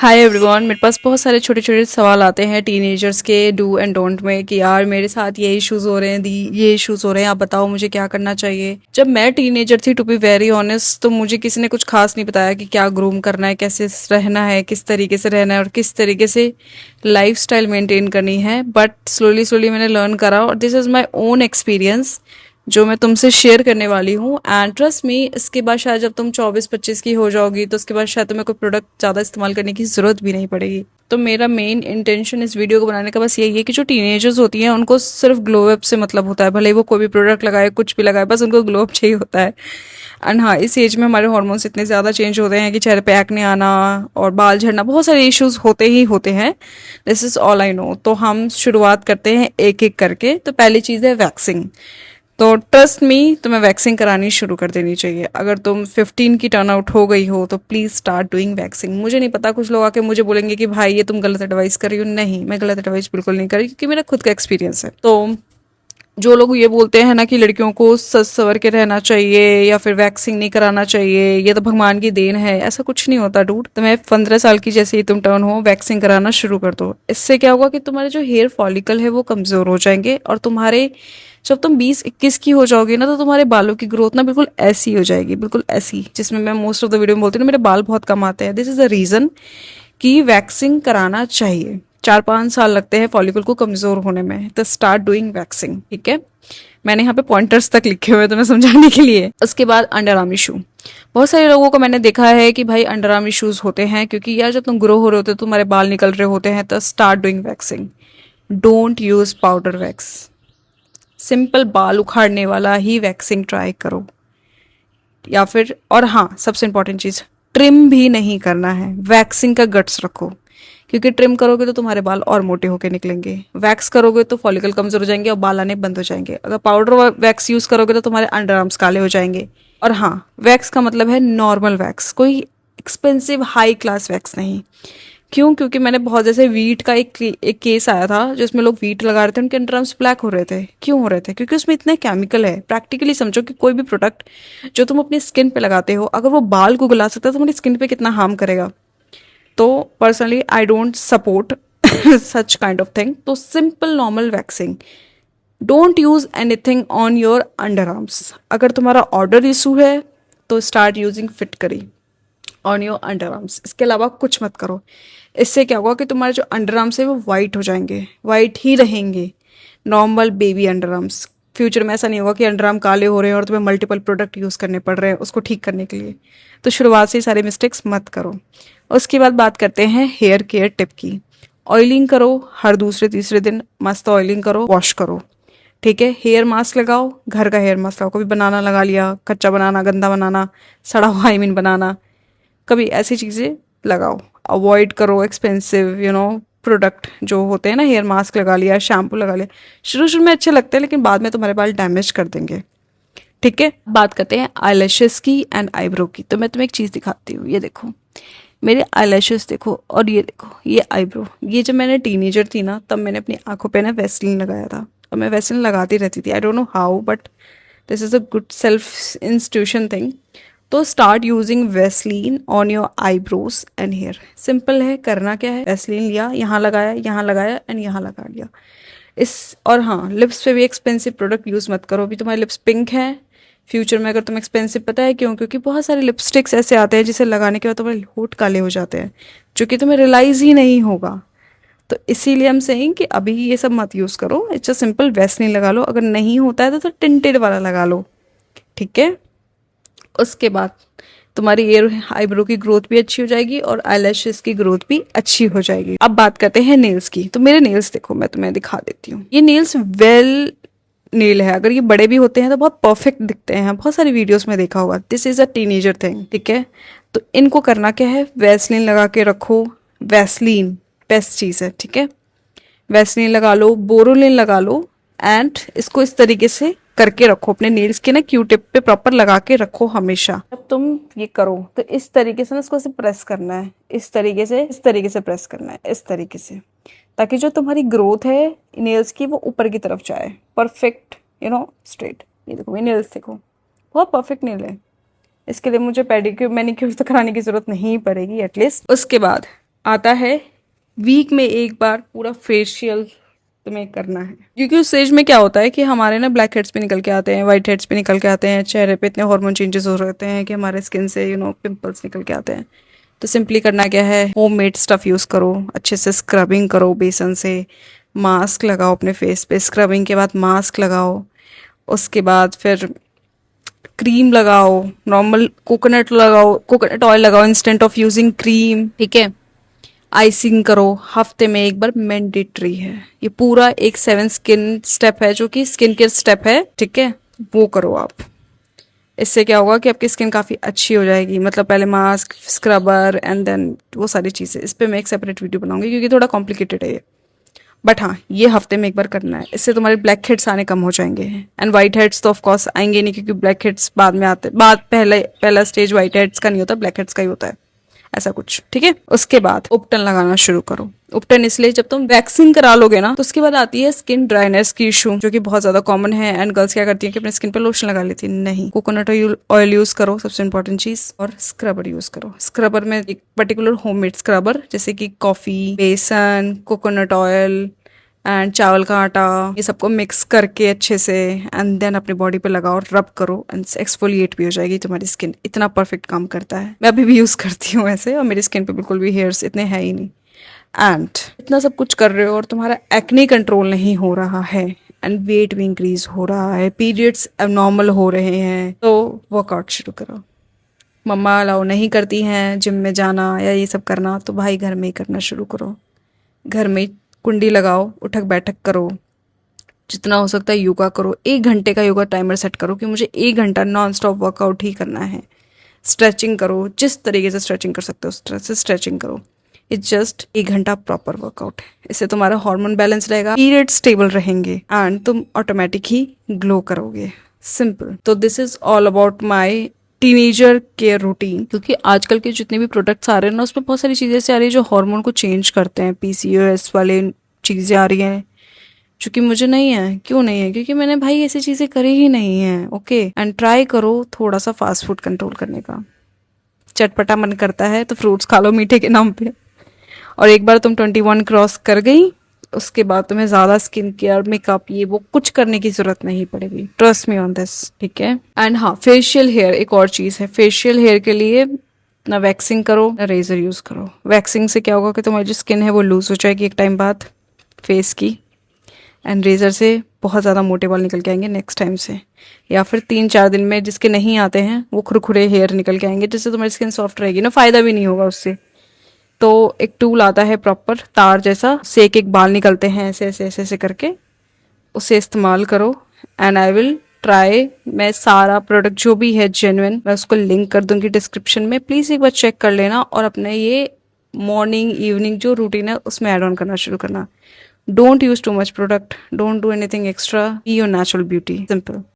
Hi everyone. मेरे पास बहुत सारे छोटे छोटे सवाल आते हैं टीनेजर्स के डू एंड डोंट में कि यार मेरे साथ ये इश्यूज हो रहे हैं दी, ये इश्यूज हो रहे हैं, आप बताओ मुझे क्या करना चाहिए। जब मैं टीनेजर थी, टू बी वेरी ऑनेस्ट, तो मुझे किसी ने कुछ खास नहीं बताया कि क्या ग्रूम करना है, कैसे रहना है, किस तरीके से रहना है और किस तरीके से लाइफ स्टाइल मेंटेन करनी है। बट स्लोली स्लोली मैंने लर्न करा और this is my own experience जो मैं तुमसे शेयर करने वाली हूँ। एंड ट्रस्ट मी, इसके बाद शायद जब तुम 24-25 की हो जाओगी तो उसके बाद शायद तुम्हें कोई प्रोडक्ट ज़्यादा इस्तेमाल करने की ज़रूरत भी नहीं पड़ेगी। तो मेरा मेन इंटेंशन इस वीडियो को बनाने का बस यही है कि जो टीनेजर्स होती हैं उनको सिर्फ ग्लो अप से मतलब होता है, भले ही वो कोई भी प्रोडक्ट लगाए, कुछ भी लगाए, बस उनको ग्लो अप चाहिए होता है। एंड हाँ, इस एज में हमारे हार्मोन्स इतने ज़्यादा चेंज होते हैं कि चेहरे पे एक्ने आना और बाल झड़ना, बहुत सारे इश्यूज होते ही होते हैं। This is all I know. तो हम शुरुआत करते हैं एक एक करके। तो पहली चीज़ है वैक्सिंग। तो ट्रस्ट मी, तुम्हें वैक्सिंग करानी शुरू कर देनी चाहिए। अगर तुम 15 की टर्न आउट हो गई हो तो प्लीज़ स्टार्ट डूइंग वैक्सिंग। मुझे नहीं पता, कुछ लोग आके मुझे बोलेंगे कि भाई ये तुम गलत एडवाइस कर रही हो। नहीं, मैं गलत एडवाइस बिल्कुल नहीं कर रही, क्योंकि मेरा खुद का एक्सपीरियंस है। तो जो लोग ये बोलते हैं ना कि लड़कियों को सच सवर के रहना चाहिए या फिर वैक्सिंग नहीं कराना चाहिए, ये तो भगवान की देन है, ऐसा कुछ नहीं होता डूड। तुम्हें 15 साल की जैसे ही तुम टर्न हो, वैक्सिंग कराना शुरू कर दो। इससे क्या होगा कि तुम्हारे जो हेयर फॉलिकल है वो कमजोर हो जाएंगे और तुम्हारे जब तुम 20-21 की हो जाओगी ना, तो तुम्हारे बालों की ग्रोथ ना बिल्कुल ऐसी हो जाएगी, बिल्कुल ऐसी, जिसमें मैं मोस्ट ऑफ द वीडियो में बोलती हूँ मेरे बाल बहुत कम आते हैं। दिस इज द रीजन कि वैक्सिंग कराना चाहिए। 4-5 साल लगते हैं फॉलिकल को कमजोर होने में। तो स्टार्ट डूइंग वैक्सिंग, ठीक है। मैंने यहाँ पे पॉइंटर्स तक लिखे हुए हैं तुम्हें समझाने के लिए। उसके बाद अंडर आर्म इशू। बहुत सारे लोगों को मैंने देखा है कि भाई अंडर आर्म इशूज होते हैं, क्योंकि यार जब तुम ग्रो हो रहे होते हो, तुम्हारे बाल निकल रहे होते हैं। तो start doing waxing. Don't use powder wax. Simple बाल उखाड़ने वाला ही वैक्सिंग ट्राई करो। या फिर, और हाँ, सबसे इंपॉर्टेंट चीज, ट्रिम भी नहीं करना है। वैक्सिंग का गट्स रखो, क्योंकि ट्रिम करोगे तो तुम्हारे बाल और मोटे होके निकलेंगे। वैक्स करोगे तो फॉलिकल कमजोर हो जाएंगे और बाल आने बंद हो जाएंगे। अगर पाउडर वैक्स यूज करोगे तो तुम्हारे अंडर आर्म्स काले हो जाएंगे। और हाँ, वैक्स का मतलब है नॉर्मल वैक्स, कोई एक्सपेंसिव हाई क्लास वैक्स नहीं। क्यों? क्योंकि मैंने बहुत, जैसे वीट का एक केस आया था जिसमें लोग वीट लगा रहे थे, उनके अंडर आर्म्स ब्लैक हो रहे थे। क्यों हो रहे थे? क्योंकि उसमें इतने केमिकल है। प्रैक्टिकली समझो कि कोई भी प्रोडक्ट जो तुम अपनी स्किन पे लगाते हो, अगर वो बाल को गला सकता है तो तुम्हारी स्किन पे कितना हार्म करेगा। तो personally I don't support such kind of thing. तो simple normal waxing. Don't use anything on your underarms. अगर तुम्हारा ऑर्डर इशू है तो start using fitkari on your underarms. इसके अलावा कुछ मत करो। इससे क्या होगा कि तुम्हारे जो अंडर आर्म्स है वो वाइट हो जाएंगे, वाइट ही रहेंगे। Normal baby under arms. Future में ऐसा नहीं होगा कि अंडर आर्म काले हो रहे हैं और तुम्हें मल्टीपल प्रोडक्ट यूज करने पड़ रहे हैं उसको ठीक करने के लिए। तो शुरुआत से ही सारे मिस्टेक्स मत करो। उसके बाद बात करते हैं हेयर केयर टिप की। ऑयलिंग करो, हर दूसरे तीसरे दिन मस्त ऑयलिंग करो, वॉश करो, ठीक है। हेयर मास्क लगाओ, घर का हेयर मास्क लगाओ। कभी बनाना लगा लिया, कच्चा बनाना, गंदा बनाना, सड़ा हुआ बनाना, कभी ऐसी चीज़ें लगाओ। अवॉइड करो एक्सपेंसिव प्रोडक्ट जो होते हैं ना। हेयर मास्क लगा लिया, शैम्पू लगा लिया, शुरू शुरू में अच्छे लगते हैं लेकिन बाद में तुम्हारे बाल डैमेज कर देंगे, ठीक है। बात करते हैं आईलैशेस की एंड आईब्रो की। तो मैं तुम्हें एक चीज़ दिखाती हूँ, ये देखो मेरे आईलैशेस देखो, और ये देखो ये आईब्रो। ये जब मैंने टीनेजर थी ना, तब मैंने अपनी आंखों पे ना वेस्लिन लगाया था, और मैं वेस्लिन लगाती रहती थी। I don't know how, but this is a good self institution thing. तो start using Vaseline on your eyebrows and hair. Simple है, करना क्या है, वेस्लीन लिया, यहाँ लगाया एंड यहाँ लगा लिया। इस, और हाँ, लिप्स पे भी एक्सपेंसिव प्रोडक्ट यूज़ मत करो। अभी तुम्हारे लिप्स पिंक हैं, फ्यूचर में अगर तुम एक्सपेंसिव, पता है क्यों? क्योंकि बहुत सारे लिपस्टिक्स ऐसे आते हैं जिसे लगाने के बाद तुम्हारे होठ काले हो जाते हैं, जो कि तुम्हें रियलाइज ही नहीं होगा। तो इसीलिए हम सेइंग कि अभी ये सब मत यूज़ करो। इट्स अ सिंपल वेस्लीन लगा लो, अगर नहीं होता है तो टिंटेड वाला लगा लो, ठीक है। उसके बाद तुम्हारी ईयर आईब्रो की ग्रोथ भी अच्छी हो जाएगी और आईलैशेस की ग्रोथ भी अच्छी हो जाएगी। अब बात करते हैं नेल्स की। तो मेरे नेल्स देखो, मैं तुम्हें दिखा देती हूँ। ये नेल्स वेल नेल है। अगर ये बड़े भी होते हैं तो बहुत परफेक्ट दिखते हैं, बहुत सारी वीडियोस में देखा होगा। This is a teenager thing, ठीक है। तो इनको करना क्या है, वैसलीन लगा के रखो। वैसलीन बेस्ट चीज़ है, ठीक है। वैसलीन लगा लो, बोरोलिन लगा लो, एंड इसको इस तरीके से करके रखो अपने नेल्स के ना, क्यू टिप पे प्रॉपर लगा के रखो हमेशा। जब तुम ये करो तो इस तरीके से ना इसको ऐसे प्रेस करना है, इस तरीके से, इस तरीके से प्रेस करना है, इस तरीके से, ताकि जो तुम्हारी ग्रोथ है नेल्स की वो ऊपर की तरफ जाए, परफेक्ट स्ट्रेट। ये देखो ये नेल्स देखो, बहुत परफेक्ट नेल है। इसके लिए मुझे पेडिक्योर मैनिक्योर तो कराने की जरूरत नहीं पड़ेगी एटलीस्ट। उसके बाद आता है वीक में एक बार पूरा फेशियल तुम्हें करना है, क्योंकि उस स्टेज में क्या होता है कि हमारे ना ब्लैक हेड्स पे निकल के आते हैं, वाइट हेड्स पे निकल के आते हैं, चेहरे पे इतने हार्मोन चेंजेस हो रहते हैं कि हमारे स्किन से पिंपल्स निकल के आते हैं। तो सिंपली करना क्या है, होममेड स्टफ यूज़ करो, अच्छे से स्क्रबिंग करो बेसन से, मास्क लगाओ अपने फेस पे, स्क्रबिंग के बाद मास्क लगाओ, उसके बाद फिर क्रीम लगाओ, नॉर्मल कोकोनट लगाओ, कोकोनट ऑयल लगाओ इंस्टेंट ऑफ यूजिंग क्रीम, ठीक है। आइसिंग करो, हफ्ते में एक बार मैंडेटरी है। ये पूरा एक 7 स्किन स्टेप है जो कि स्किन केयर स्टेप है, ठीक है, वो करो आप। इससे क्या होगा कि आपकी स्किन काफ़ी अच्छी हो जाएगी। मतलब पहले मास्क, स्क्रबर एंड देन वो सारी चीज़ें, इस पर मैं एक सेपरेट वीडियो बनाऊंगी क्योंकि थोड़ा कॉम्प्लिकेटेड है ये। बट हाँ, ये हफ्ते में एक बार करना है, इससे तुम्हारे ब्लैक हेड्स आने कम हो जाएंगे। एंड वाइट हेड्स तो ऑफ कोर्स आएंगे नहीं, क्योंकि ब्लैक हेड्स बाद में आते, पहला स्टेज वाइट हेड्स का नहीं होता, ब्लैक हेड्स का ही होता है, ऐसा कुछ, ठीक है। उसके बाद उपटन लगाना शुरू करो। उपटन इसलिए, जब तुम वैक्सिंग करा लोगे ना तो उसके बाद आती है स्किन ड्राइनेस की इशू, जो कि बहुत ज्यादा कॉमन है। एंड गर्ल्स क्या करती है कि अपने स्किन पे लोशन लगा लेती है। नहीं, कोकोनट ऑयल यूज करो, सबसे इंपॉर्टेंट चीज, और स्क्रबर यूज करो। स्क्रबर में एक पर्टिकुलर होममेड स्क्रबर, जैसे कि कॉफी, बेसन, कोकोनट ऑयल एंड चावल का आटा, ये सबको मिक्स करके अच्छे से एंड देन अपनी बॉडी पे लगाओ, रब करो एंड एक्सफोलिएट भी हो जाएगी तुम्हारी स्किन। इतना परफेक्ट काम करता है। मैं अभी भी यूज करती हूँ ऐसे, और मेरी स्किन पे बिल्कुल भी हेयर्स इतने हैं ही नहीं। एंड इतना सब कुछ कर रहे हो और तुम्हारा एक्ने कंट्रोल नहीं हो रहा है, एंड वेट भी इंक्रीज हो रहा है, पीरियड्स एबनॉर्मल हो रहे हैं, तो वर्कआउट शुरू करो। मम्मा अलाउ नहीं करती हैं जिम में जाना या ये सब करना, तो भाई घर में ही करना शुरू करो। घर में कुंडी लगाओ, उठक बैठक करो, जितना हो सकता है योगा करो। 1 घंटे का योगा टाइमर सेट करो कि मुझे 1 घंटा नॉन स्टॉप वर्कआउट ही करना है। स्ट्रेचिंग करो, जिस तरीके से स्ट्रेचिंग कर सकते हो उस तरह से स्ट्रेचिंग करो। इट्स जस्ट 1 घंटा प्रॉपर वर्कआउट है। इससे तुम्हारा हार्मोन बैलेंस रहेगा, पीरियड स्टेबल रहेंगे एंड तुम ऑटोमेटिक ही ग्लो करोगे। सिंपल। तो this is all about my teenager care routine. क्योंकि आजकल के जितने भी प्रोडक्ट्स आ रहे हैं ना, उसमें बहुत सारी चीज़ें ऐसी आ रही है जो हार्मोन को चेंज करते हैं। पीसीओएस वाले चीज़ें आ रही हैं जो कि मुझे नहीं है। क्यों नहीं है? क्योंकि मैंने भाई ऐसी चीज़ें करी ही नहीं है। ओके, एंड ट्राई करो थोड़ा सा फास्ट फूड कंट्रोल करने का। चटपटा मन करता है तो फ्रूट्स खा लो मीठे के नाम पे, और एक बार तुम 21 क्रॉस कर गई, उसके बाद तुम्हें ज्यादा स्किन केयर, मेकअप, ये वो कुछ करने की जरूरत नहीं पड़ेगी। ट्रस्ट मी ऑन दिस, ठीक है। एंड हाँ, फेशियल हेयर एक और चीज है। फेशियल हेयर के लिए ना वैक्सिंग करो ना रेजर यूज करो। वैक्सिंग से क्या होगा कि तुम्हारी जो स्किन है वो लूज हो जाएगी एक टाइम बाद फेस की, एंड रेजर से बहुत ज़्यादा मोटे बाल निकल के आएंगे नेक्स्ट टाइम से, या फिर 3-4 दिन में जिसके नहीं आते हैं वो खुरखुरे हेयर निकल के आएंगे, जिससे तुम्हारी स्किन सॉफ्ट रहेगी ना, फायदा भी नहीं होगा उससे। तो एक टूल आता है प्रॉपर तार जैसा, से एक बाल निकलते हैं ऐसे ऐसे ऐसे ऐसे करके, उसे इस्तेमाल करो। एंड आई विल ट्राई, मैं सारा प्रोडक्ट जो भी है जेन्युइन, मैं उसको लिंक कर दूंगी डिस्क्रिप्शन में, प्लीज़ एक बार चेक कर लेना और अपने ये मॉर्निंग इवनिंग जो रूटीन है उसमें ऐड ऑन करना शुरू करना। Don't use too much product, don't do anything extra, be your natural beauty, simple.